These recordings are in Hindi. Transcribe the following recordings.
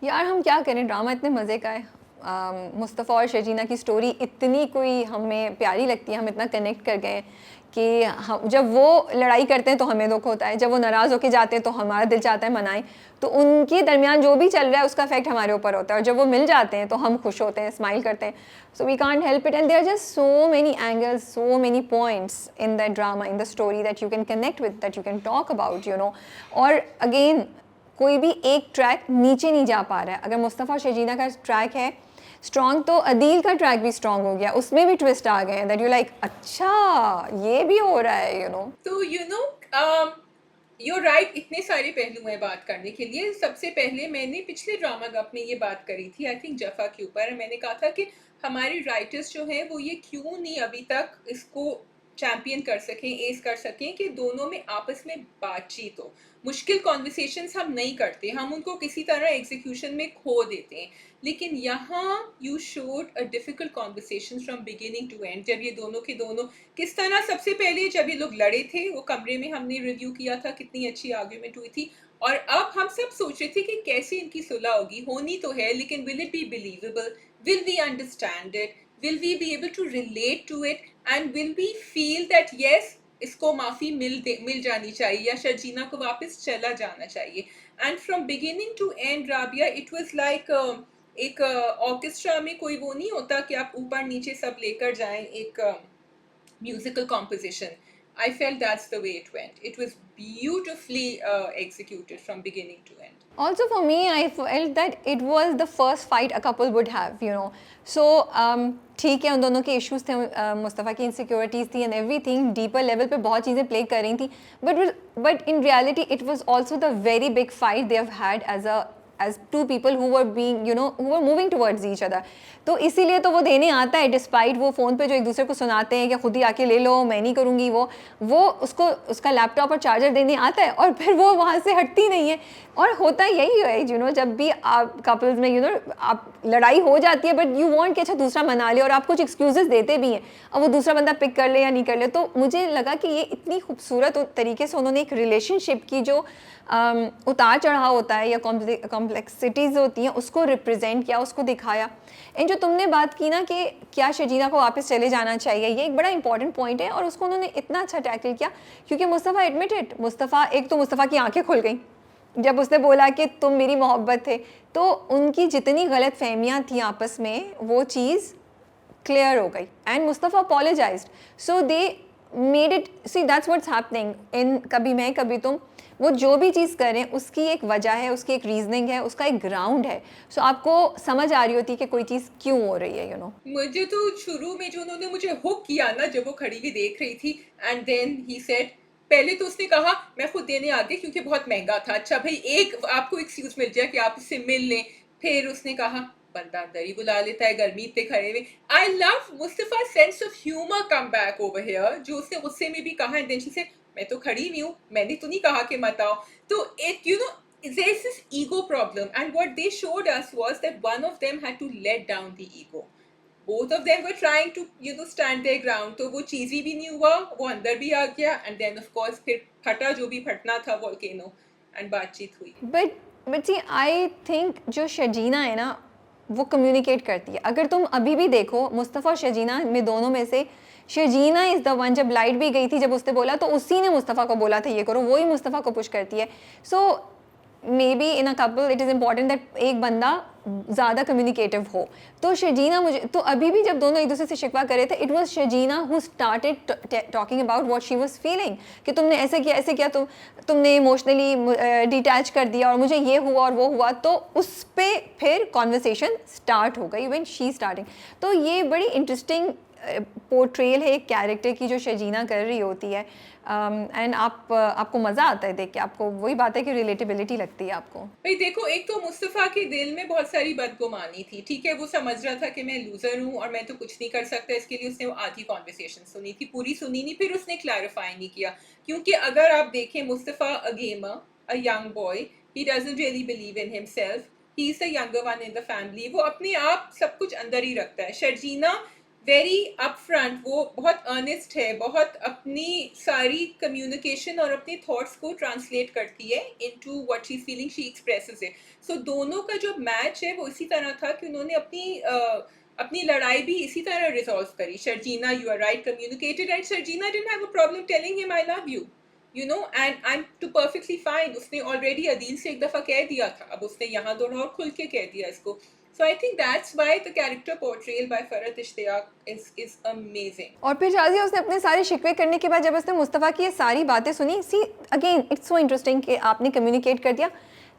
यार हम क्या करें, ड्रामा इतने मज़े का है। मुस्तफ़ा और शर्जीना की स्टोरी इतनी कोई हमें प्यारी लगती है, हम इतना कनेक्ट कर गए कि हम जब वो लड़ाई करते हैं तो हमें दुख होता है, जब वो नाराज़ होके जाते हैं तो हमारा दिल चाहता है मनाएं। तो उनके दरमियान जो भी चल रहा है उसका इफेक्ट हमारे ऊपर होता है, और जब वो मिल जाते हैं तो हम खुश होते हैं, स्माइल करते हैं। So we can't help it, and there are just so many angles, so many points in that drama, in the story that you can connect with, that you can talk about, you know. और अगेन कोई भी एक ट्रैक नीचे नहीं जा पा रहा है। अगर मुस्तफ़ा शजीना का ट्रैक है स्ट्रॉन्ग, तो अदील का ट्रैक भी स्ट्रॉन्ग हो गया, उसमें भी ट्विस्ट आ गए हैं दैट यू लाइक अच्छा ये भी हो रहा है, यू नो। तो यू राइट, इतने सारे पहलू हैं बात करने के लिए। सबसे पहले मैंने पिछले ड्रामा गप में ये बात करी थी, आई थिंक जफ़ा के ऊपर। मैंने कहा था कि हमारे राइटर्स जो हैं वो ये क्यों नहीं अभी तक इसको चैम्पियन कर सकें, एस कर सकें कि दोनों में आपस में बातचीत हो। मुश्किल कॉन्वर्सेशंस हम नहीं करते, हम उनको किसी तरह एग्जीक्यूशन में खो देते हैं। लेकिन यहाँ you showed a difficult conversation from beginning to end, जब ये दोनों के दोनों किस तरह, सबसे पहले जब ये लोग लड़े थे वो कमरे में हमने रिव्यू किया था, कितनी अच्छी आर्ग्यूमेंट हुई थी। और अब हम सब सोच रहे थे कि कैसे इनकी सुलह होगी, होनी तो है लेकिन will it be believable, will we understand it, will we be able to relate to it, and will we feel that yes, इसको माफ़ी मिल जानी चाहिए या शर्जीना को वापस चला जाना चाहिए। And from beginning to end Rabia, it was like एक ऑर्केस्ट्रा में कोई वो नहीं होता कि आप ऊपर नीचे सब लेकर जाएं, एक musical composition. I felt that's the way it went. It was beautifully executed from beginning to end. Also for me, I felt that it was the first fight a couple would have, you know. So ठीक है, उन दोनों के इश्यूज थे, मुस्तफ़ा की इनसिक्योरिटीज़ थी एंड एवरीथिंग, डीपर लेवल पे बहुत चीज़ें प्ले कर रही थी, but in reality it was also the very big fight they have had as two people who were being, you know, who were moving towards each other. तो इसीलिए तो वो देने आता है, डिस्पाइट वो फ़ोन पे जो एक दूसरे को सुनाते हैं कि खुद ही आके ले लो, मैं नहीं करूँगी, वो उसको उसका लैपटॉप और चार्जर देने आता है और फिर वो वहाँ से हटती नहीं है। और होता यही है, यू नो, जब भी आप कपल्स में, यू नो, आप लड़ाई हो जाती है बट यू वांट कि अच्छा दूसरा मना ले, और आप कुछ एक्सक्यूजेस देते भी हैं, अब वो दूसरा बंदा पिक कर ले या नहीं कर ले। तो मुझे लगा कि ये इतनी खूबसूरत तरीके से उन्होंने एक रिलेशनशिप की जो उतार चढ़ाव होता है या कॉम्प्लेक्सिटीज़ होती हैं उसको रिप्रेजेंट किया, उसको दिखाया। एंड जो तुमने बात की ना कि क्या शर्जीना को वापस चले जाना चाहिए, ये एक बड़ा इंपॉर्टेंट पॉइंट है और उसको उन्होंने इतना अच्छा टैकल किया क्योंकि मुस्तफ़ा एडमिटेड, मुस्तफ़ा की आंखें खुल गई जब उसने बोला कि तुम मेरी मोहब्बत थे। तो उनकी जितनी गलत फहमियाँ थी आपस में वो चीज़ क्लियर हो गई and Mustafa apologised. So they made it, see that's what's happening in कभी मैं कभी तुम। वो जो भी चीज़ करें उसकी एक वजह है, उसकी एक रीजनिंग है, उसका एक ग्राउंड है। सो आपको समझ आ रही होती है कि कोई चीज़ क्यों हो रही है, यू नो। मुझे तो शुरू में जो उन्होंने मुझे हुक किया ना, जब वो खड़ी हुई देख रही थी एंड देन ही सेड, पहले तो उसने कहा मैं खुद देने आ गई क्योंकि बहुत महंगा था, अच्छा भाई एक आपको एक्सक्यूज मिल जाए कि आप इससे मिल लें। फिर उसने कहा बंदा अंदर ही बुला लेता है, गर्मी पे खड़े हुए। I love Mustafa sense of humour come back over here, जो उसने गुस्से में भी कहा एंड देन शी सेड मैं तो खड़ी हुई हूँ, मैंने तो नहीं कहा कि मत आओ। तो एक you know there's this ego problem, and what they showed us was that one of them had to let down the ego. Both of them were trying to stand their ground, तो वो चीज़ी भी नहीं हुआ, वो अंदर भी आ गया एंड देन ऑफ कोर्स फिर फटा जो भी फटना था वोल्केनो, एंड बातचीत हुई। बट सी आई थिंक जो शर्जीना है ना वो कम्युनिकेट करती है। अगर तुम अभी भी देखो मुस्तफ़ा और शर्जीना में, दोनों में से शर्जीना इज़ द वन, जब लाइट भी गई थी जब उसने बोला तो उसी ने मुस्तफ़ा को बोला था ये करो, वही मुस्तफ़ा को पुश करती है। So maybe in a couple it is important that एक बंदा ज़्यादा कम्युनिकेटिव हो। तो शर्जीना, मुझे तो अभी भी जब दोनों एक दूसरे से शिकवा कर रहे थे, it was Sharjeena who started talking about what she was feeling कि तुमने ऐसे किया, तुमने इमोशनली डिटैच कर दिया और मुझे ये हुआ और वो हुआ। तो उस पर फिर कॉन्वर्सेशन स्टार्ट हो गई व्हेन शी स्टार्टिंग। तो ये बड़ी इंटरेस्टिंग पोर्ट्रेल है एक कैरेक्टर की जो शर्जीना कर रही होती है। एंड आपको मज़ा आता है देख के, आपको वही बात है कि रिलेटेबिलिटी लगती है आपको। भाई देखो, एक तो मुस्तफ़ा के दिल में बहुत सारी बदगुमानी थी, ठीक है, वो समझ रहा था कि मैं लूज़र हूँ और मैं तो कुछ नहीं कर सकता, इसके लिए उसने वो आधी कॉन्वर्सेशन सुनी थी, पूरी सुनी नहीं, फिर उसने क्लैरिफाई नहीं किया। क्योंकि अगर आप देखें Mustafa a gamer, a young boy, he doesn't really believe in himself, he is the younger one in the family, वो अपने आप सब कुछ अंदर ही रखता है। शर्जीना वेरी अपफ्रंट, वो बहुत अर्नेस्ट है, बहुत अपनी सारी कम्युनिकेशन और अपने थॉट्स को ट्रांसलेट करती है into what she is feeling, she expresses it. So दोनों का जो मैच है वो इसी तरह था कि उन्होंने अपनी लड़ाई भी इसी तरह रिजॉल्व करी। Sharjeena, you are right, communicated, and Sharjeena didn't have a problem telling him I love you, you know, and I am too perfectly fine. उसने ऑलरेडी अदील से एक दफ़ा कह दिया था, अब उसने यहाँ दोनों और खुल के कह दिया इसको। So I think that's why the character portrayal by Farhat Ishtiyaq is amazing. और फिर शाजिया उसने अपने सारे शिकवे करने के बाद जब उसने मुस्तफ़ा की ये सारी बातें सुनी, see again it's so interesting कि आपने कम्युनिकेट कर दिया,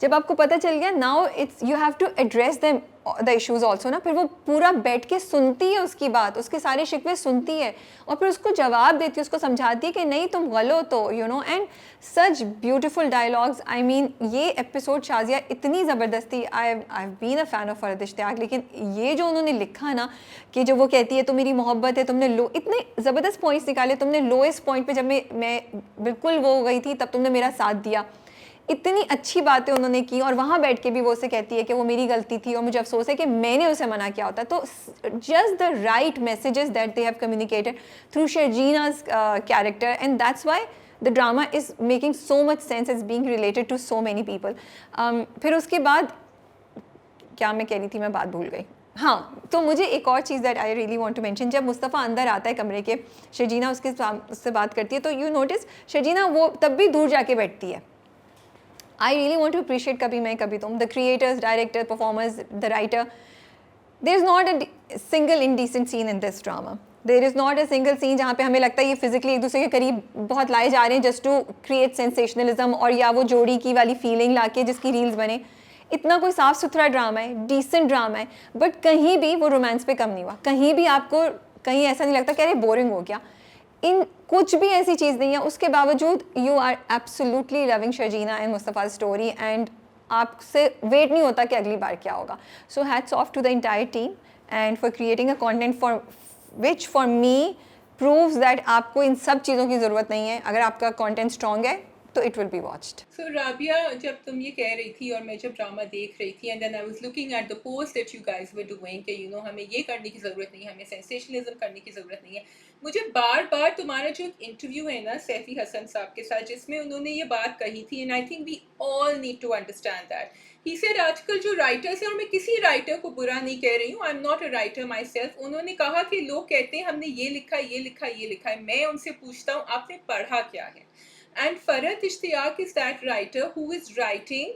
जब आपको पता चल गया now it's you have to address them the issues also ना। फिर वो पूरा बैठ के सुनती है उसकी बात, उसके सारे शिकवे सुनती है और फिर उसको जवाब देती है, उसको समझाती है कि नहीं तुम गलत हो, you know. And such beautiful dialogues, I mean ये एपिसोड शाजिया इतनी ज़बरदस्ती, I been a fan of Farhat Ishtiaq, लेकिन ये जो उन्होंने लिखा ना कि जो वो कहती है तो मेरी मोहब्बत है, तुमने लो इतने ज़बरदस्त पॉइंट्स निकाले, तुमने लोएस्ट पॉइंट पे जब मैं बिल्कुल वो हो गई थी तब तुमने मेरा साथ दिया, इतनी अच्छी बातें उन्होंने की। और वहाँ बैठ के भी वो उसे कहती है कि वो मेरी गलती थी और मुझे अफसोस है कि मैंने उसे मना किया होता। तो just the right messages that they have communicated through शर्जीना's character, and that's why the drama is making so much sense, is being related to so many people. फिर उसके बाद क्या मैं कह रही थी, मैं बात भूल गई। हाँ, तो मुझे एक और चीज़ that I really want to mention, जब मुस्तफ़ा अंदर आता है कमरे के, शर्जीना उससे बात करती है, तो यू नोटिस शर्जीना वो तब भी दूर जाके बैठती है। I really want to appreciate कभी मैं कभी तुम, the creators, director, performers, the writer. There is not a single indecent scene in this drama. There is not a single scene जहाँ पे हमें लगता है ये फिजिकली एक दूसरे के करीब बहुत लाए जा रहे हैं just to create sensationalism, और या वो जोड़ी की वाली फीलिंग लाके जिसकी रील्स बने। इतना कोई साफ सुथरा ड्रामा है, डिसेंट ड्रामा है, बट कहीं भी वो रोमांस पे कम नहीं हुआ, कहीं भी आपको कहीं ऐसा नहीं लगता कि अरे बोरिंग हो गया, इन कुछ भी ऐसी चीज़ नहीं है। उसके बावजूद you are absolutely loving Sharjeena and Mustafa story, and आपसे वेट नहीं होता कि अगली बार क्या होगा। So hats off to the entire team and for creating a content for which for me proves that आपको इन सब चीज़ों की ज़रूरत नहीं है। अगर आपका कंटेंट स्ट्रॉन्ग है तो इट विल बी वॉच्ड। सो राबिया, जब तुम ये कह रही थी और मैं जब ड्रामा देख रही थी, and then I was looking at the post that you guys were doing कि यू नो हमें ये करने की ज़रूरत नहीं है, हमें सेंसेशनलिज्म करने की ज़रूरत नहीं है, मुझे बार बार तुम्हारा जो इंटरव्यू है ना सैफी हसन साहब के साथ, जिसमें उन्होंने ये बात कही थी, and I think we all need to understand that. He said आजकल जो राइटर्स हैं, और मैं किसी राइटर को बुरा नहीं कह रही हूँ, I am not a writer my self, उन्होंने कहा कि लोग कहते हैं हमने ये लिखा ये लिखा ये लिखा है, मैं उनसे पूछता हूँ आपने पढ़ा क्या है। And Farhat Ishtiyaq is that writer who is writing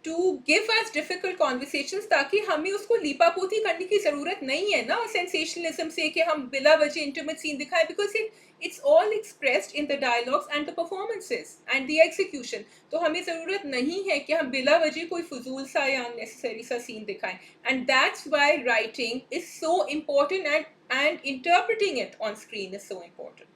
to give us difficult conversations, ताकि हमें उसको लीपापोती करने की ज़रूरत नहीं है ना sensationalism से कि हम बिला वजह intimate scene दिखाएं, because it's all expressed in the dialogues and the performances and the execution. तो हमें ज़रूरत नहीं है कि हम बिला वजह कोई फजूल सा या unnecessary सा scene दिखाएं, and that's why writing is so important, and interpreting it on screen is so important.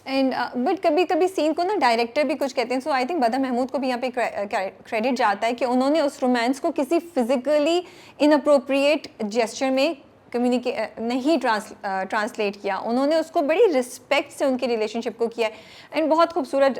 And but कभी कभी सीन को ना डायरेक्टर भी कुछ कहते हैं, सो आई थिंक बदा महमूद को भी यहाँ पे क्रेडिट जाता है कि उन्होंने उस रोमांस को किसी फिजिकली इनअप्रोप्रिएट जेस्चर में नहीं ट्रांसलेट किया, उन्होंने उसको बड़ी रिस्पेक्ट से उनकी रिलेशनशिप को किया एंड बहुत खूबसूरत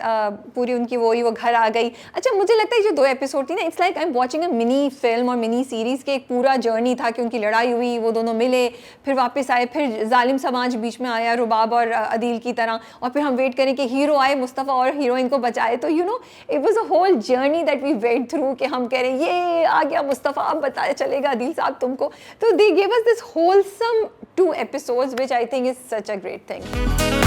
पूरी उनकी वो घर आ गई। अच्छा, मुझे लगता है जो 2 एपिसोड थी ना, it's like I am watching a mini film और मिनी सीरीज़ के एक पूरा जर्नी था कि उनकी लड़ाई हुई, वो दोनों मिले, फिर वापस आए, फिर जालिम समाज बीच में आया रुबाब और अदील की तरह, और फिर हम वेट करें कि हीरो आए मुस्तफ़ा और हीरोइन को बचाए। तो you know it was a whole journey that we went through कि हम कह रहे हैं ये आ गया मुस्तफ़ा, अब बताया चलेगा अदील साहब तुमको। तो they give us this wholesome 2 episodes, which I think is such a great thing.